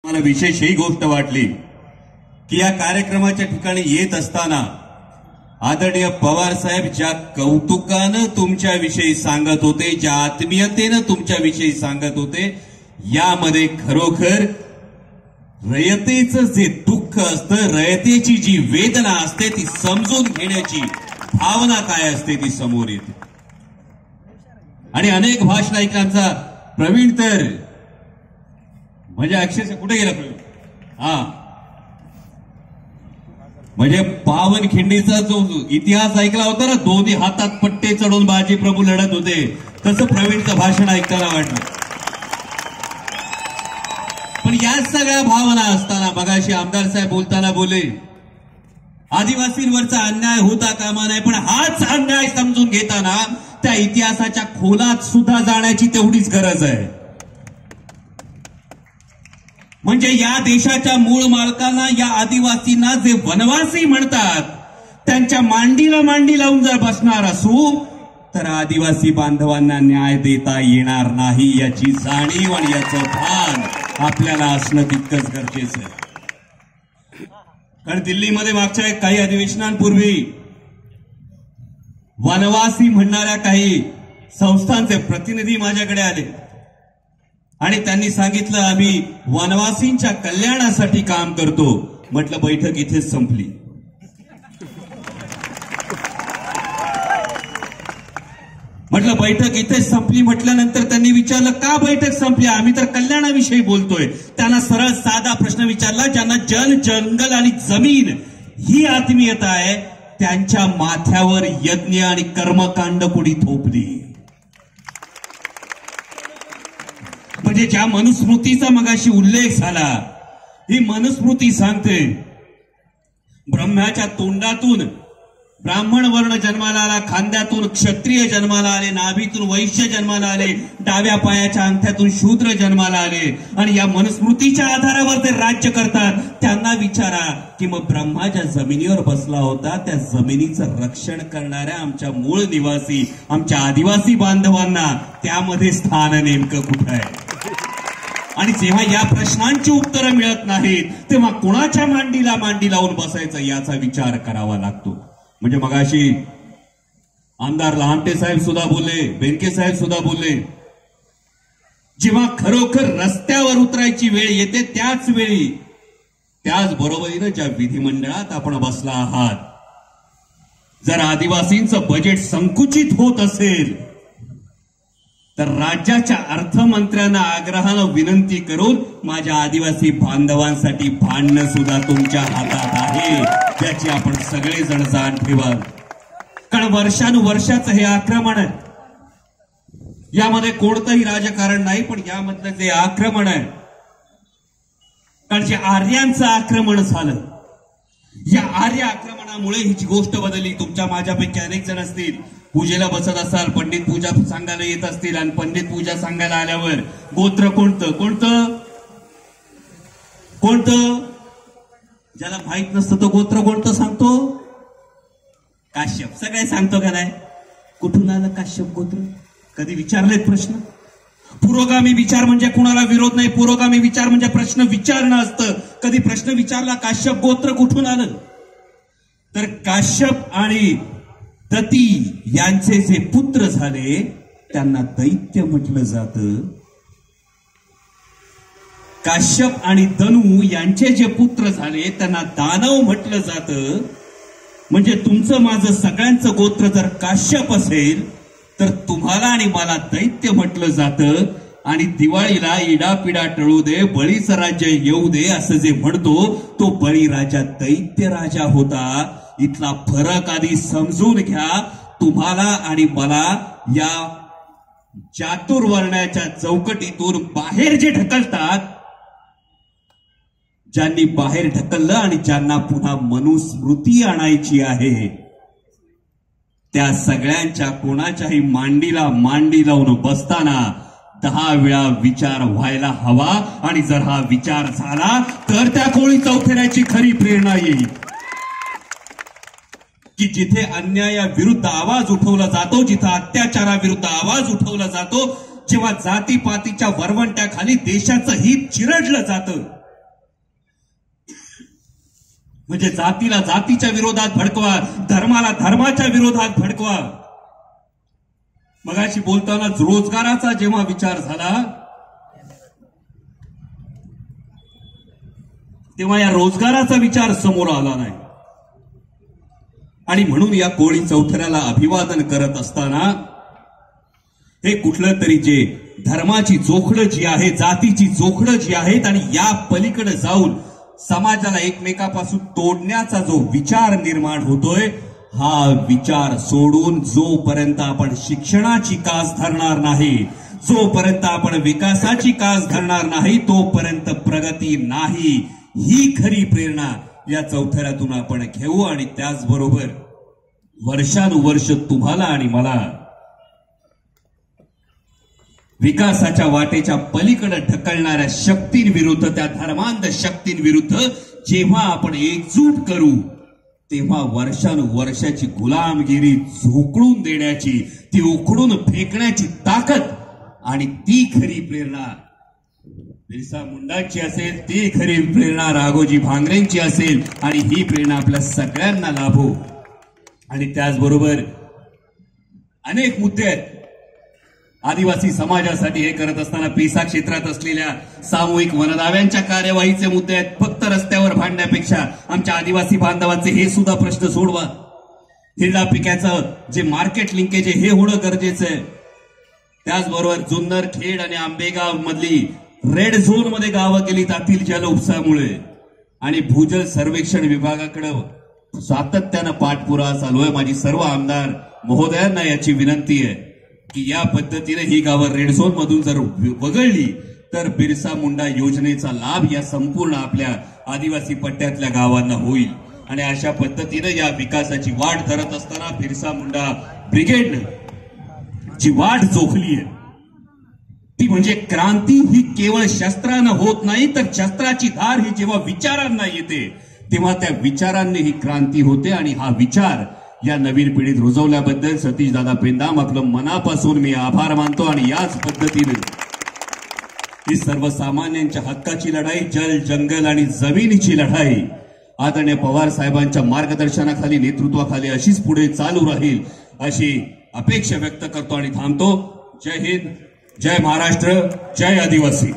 मला विशेष ही गोष्ट वाटली की या कार्यक्रमाच्या ठिकाणी येत असताना आदरणीय पवार साहेब ज्या कौतुकानं तुमच्याविषयी सांगत होते, ज्या आत्मीयतेनं तुमच्याविषयी सांगत होते, यामध्ये खरोखर रयतेचं जे दुःख असतं, रयतेची जी वेदना असते ती समजून घेण्याची भावना काय असते ती समोर येते. आणि अनेक भाषण ऐकण्याचा प्रवीण तर म्हणजे अक्षरशः कुठे गेला प्रवीण? म्हणजे पावनखिंडीचा जो इतिहास ऐकला होता ना, दोन्ही हातात पट्टे चढून बाजी प्रभू लढत होते, तसं प्रवीणचं भाषण ऐकायला वाटलं. पण या सगळ्या भावना असताना मगाशी आमदार साहेब बोलताना बोले आदिवासींवरचा अन्याय होता कामा नाही, पण हाच अन्याय समजून घेताना त्या इतिहासाच्या खोलात सुद्धा जाण्याची तेवढीच गरज आहे. म्हणजे या देशाच्या मूळ मालकांना, या आदिवासींना जे वनवासी म्हणतात, त्यांच्या मांडीला मांडी लावून जर बसणार असू तर आदिवासी बांधवांना न्याय देता येणार नाही, याची जाणीव आणि याचं भान आपल्याला असणं तितकंच गरजेचं आहे. कारण दिल्लीमध्ये मागच्या काही अधिवेशनांपूर्वी वनवासी म्हणणाऱ्या काही संस्थांचे प्रतिनिधी माझ्याकडे आले आणि त्यांनी सांगितलं आम्ही वनवासींच्या कल्याणासाठी काम करतो. म्हटलं बैठक इथेच संपली. म्हटलं बैठक इथेच संपली. म्हटल्यानंतर त्यांनी विचारलं का बैठक संपली? आम्ही तर कल्याणाविषयी बोलतोय. त्यांना सरळ साधा प्रश्न विचारला, ज्यांना जल, जंगल आणि जमीन ही आत्मीयता आहे त्यांच्या माथ्यावर यज्ञ आणि कर्मकांड कुणी थोपली? म्हणजे ज्या मनुस्मृतीचा मगाशी उल्लेख झाला, ही मनुस्मृती सांगते ब्रह्म्याच्या तोंडातून ब्राह्मण वर्ण जन्माला आला, खांद्यातून क्षत्रिय जन्माला आले, नाभीतून वैश्य जन्माला आले, डाव्या पायाच्या अंगठ्यातून शूद्र जन्माला आले. आणि या मनुस्मृतीच्या आधारावर ते राज्य करतात. त्यांना विचारा की मग ब्रह्मा ज्या जमिनीवर बसला होता त्या जमिनीचं रक्षण करणाऱ्या आमच्या मूळ निवासी, आमच्या आदिवासी बांधवांना त्यामध्ये स्थान नेमकं कुठं आहे? आणि जेव्हा या प्रश्नांची उत्तरं मिळत नाहीत तेव्हा कुणाच्या मांडीला मांडी लावून बसायचं याचा विचार करावा लागतो. म्हणजे मगाशी आमदार लहामटे साहेब सुद्धा बोलले, बेनके साहेब सुद्धा बोलले, जेव्हा खरोखर रस्त्यावर उतरायची वेळ येते त्याच वेळी, त्याच बरोबरीनं ज्या विधिमंडळात आपण बसला आहात, जर आदिवासींचं बजेट संकुचित होत असेल तर राज्याच्या अर्थमंत्र्यांना आग्रहानं विनंती करून माझ्या आदिवासी बांधवांसाठी भांडणं सुद्धा तुमच्या हातात आहे, याची आपण सगळेजण जाण ठेवाल. कारण वर्षानुवर्षाचं हे आक्रमण आहे. यामध्ये कोणतंही राजकारण नाही, पण यामधलं जे आक्रमण आहे, कारण जे आर्यांचं आक्रमण झालं, या आर्य आक्रमणामुळे ही गोष्ट बदलली. तुमच्या माझ्यापैकी अनेक जण असतील, पूजेला बसत असाल, पंडित पूजा सांगायला येत असतील, आणि पंडित पूजा सांगायला आल्यावर गोत्र कोणतं कोणतं कोणतं ज्याला माहित नसतं तो गोत्र कोणतं सांगतो? काश्यप. सगळे सांगतो का नाही? कुठून आलं काश्यप गोत्र? कधी विचारलेत प्रश्न? पुरोगामी विचार म्हणजे कुणाला विरोध नाही, पुरोगामी विचार म्हणजे प्रश्न विचारणं असतं. कधी प्रश्न विचारला काश्यप गोत्र कुठून आलं? तर काश्यप आणि दती यांचे जे पुत्र झाले त्यांना दैत्य म्हटलं जातं. काश्यप आणि दनू यांचे जे पुत्र झाले त्यांना दानव म्हटलं जातं. म्हणजे तुमचं माझं सगळ्यांचं गोत्र जर काश्यप असेल तर तुम्हाला आणि मला दैत्य म्हटलं जातं. आणि दिवाळीला इडापिडा टळू दे, बळीचं राज्य येऊ दे असं जे म्हणतो तो बळी राजा दैत्य राजा होता. इथला फरक आधी समजून घ्या. तुम्हाला आणि मला या चातुर्वर्ण्याच्या चौकटीतून बाहेर जे ढकलतात, ज्यांनी बाहेर ढकललं आणि ज्यांना पुन्हा मनुस्मृती आणायची आहे, त्या सगळ्यांच्या कोणाच्याही मांडीला मांडी लावून बसताना 10 वेळा विचार व्हायला हवा. आणि जर हा विचार झाला तर त्या कोळी चौथऱ्याची खरी प्रेरणा येईल की जिथे अन्यायाविरुद्ध आवाज उठवला जातो, जिथे अत्याचाराविरुद्ध आवाज उठवला जातो, जेव्हा जातीपातीच्या वरवंट्याखाली देशाचं हित चिरडलं जातं, म्हणजे जातीला जातीच्या विरोधात भडकवा, धर्माला धर्माच्या विरोधात भडकवा. मगाशी बोलताना रोजगाराचा जेव्हा विचार झाला तेव्हा या रोजगाराचा विचार समोर आला नाही. आणि म्हणून या कोळी चौथऱ्याला अभिवादन करत असताना हे कुठलं तरी जे धर्माची जोखडं जी आहे, जातीची जोखडं जी आहेत आणि या पलीकडे जाऊन समाजाला एकमेकापासून तोडण्याचा जो विचार निर्माण होतोय, हा विचार सोडून जोपर्यंत आपण शिक्षणाची कास धरणार नाही, जोपर्यंत आपण विकासाची कास धरणार नाही, तोपर्यंत प्रगती नाही. ही खरी प्रेरणा या चौथऱ्यातून आपण घेऊ. आणि त्याचबरोबर वर्षानुवर्ष तुम्हाला आणि मला विकासाच्या वाटेच्या पलीकडे ढकलणाऱ्या शक्तींविरुद्ध, त्या धर्मांध शक्तींविरुद्ध जेव्हा आपण एकजूट करू, तेव्हा वर्षानुवर्षाची गुलामगिरी झोकळून देण्याची, ती उखडून फेकण्याची ताकद आणि ती खरी प्रेरणा बिरसा मुंडाची असेल, ती खरी प्रेरणा राघोजी भांगरेंची असेल. आणि ही प्रेरणा आपल्या सगळ्यांना लाभो. आणि त्याचबरोबर अनेक मुद्दे आहेत. आदिवासी समाजासाठी हे करत असताना पेसा क्षेत्रात असलेल्या सामूहिक वनदाव्यांच्या कार्यवाहीचे मुद्दे आहेत. फक्त रस्त्यावर भांडण्यापेक्षा आमच्या आदिवासी बांधवांचे हे सुद्धा प्रश्न सोडवा. हिरडा पिकाचं जे मार्केट लिंकेज आहे हे होणं गरजेचं आहे. त्याचबरोबर जुन्नर, खेड आणि आंबेगाव मधली रेड झोन मध्ये गावं गेली जातील जल उपसामुळे. आणि भूजल सर्वेक्षण विभागाकडे सातत्यानं पाठपुरावा चालू आहे. माझी सर्व आमदार महोदयांना याची विनंती आहे की या पद्धतीने ही गावं रेड झोन मधून जर वगळली तर बिरसा मुंडा योजनेचा लाभ या संपूर्ण आपल्या आदिवासी पट्ट्यातल्या गावांना होईल. आणि अशा पद्धतीने या विकासाची वाट धरत असताना बिरसा मुंडा ब्रिगेडनं जी वाट जोखली आहे ती म्हणजे क्रांती ही केवळ शस्त्रानं होत नाही, तर शस्त्राची धार ही जेव्हा विचारांना येते तेव्हा त्या विचारांनी ही क्रांती होते. आणि हा विचार या नवीन पिढीत रुजवल्याबद्दल सतीश दादा पेंदाम आपलं मनापासून मी आभार मानतो. आणि याच पद्धतीने ही सर्वसामान्यांच्या हक्काची लढाई, जल, जंगल आणि जमिनीची लढाई आदरणीय पवार साहेबांच्या मार्गदर्शनाखाली, नेतृत्वाखाली अशीच पुढे चालू राहील अशी अपेक्षा व्यक्त करतो आणि थांबतो. जय हिंद, जय महाराष्ट्र, जय आदिवासी.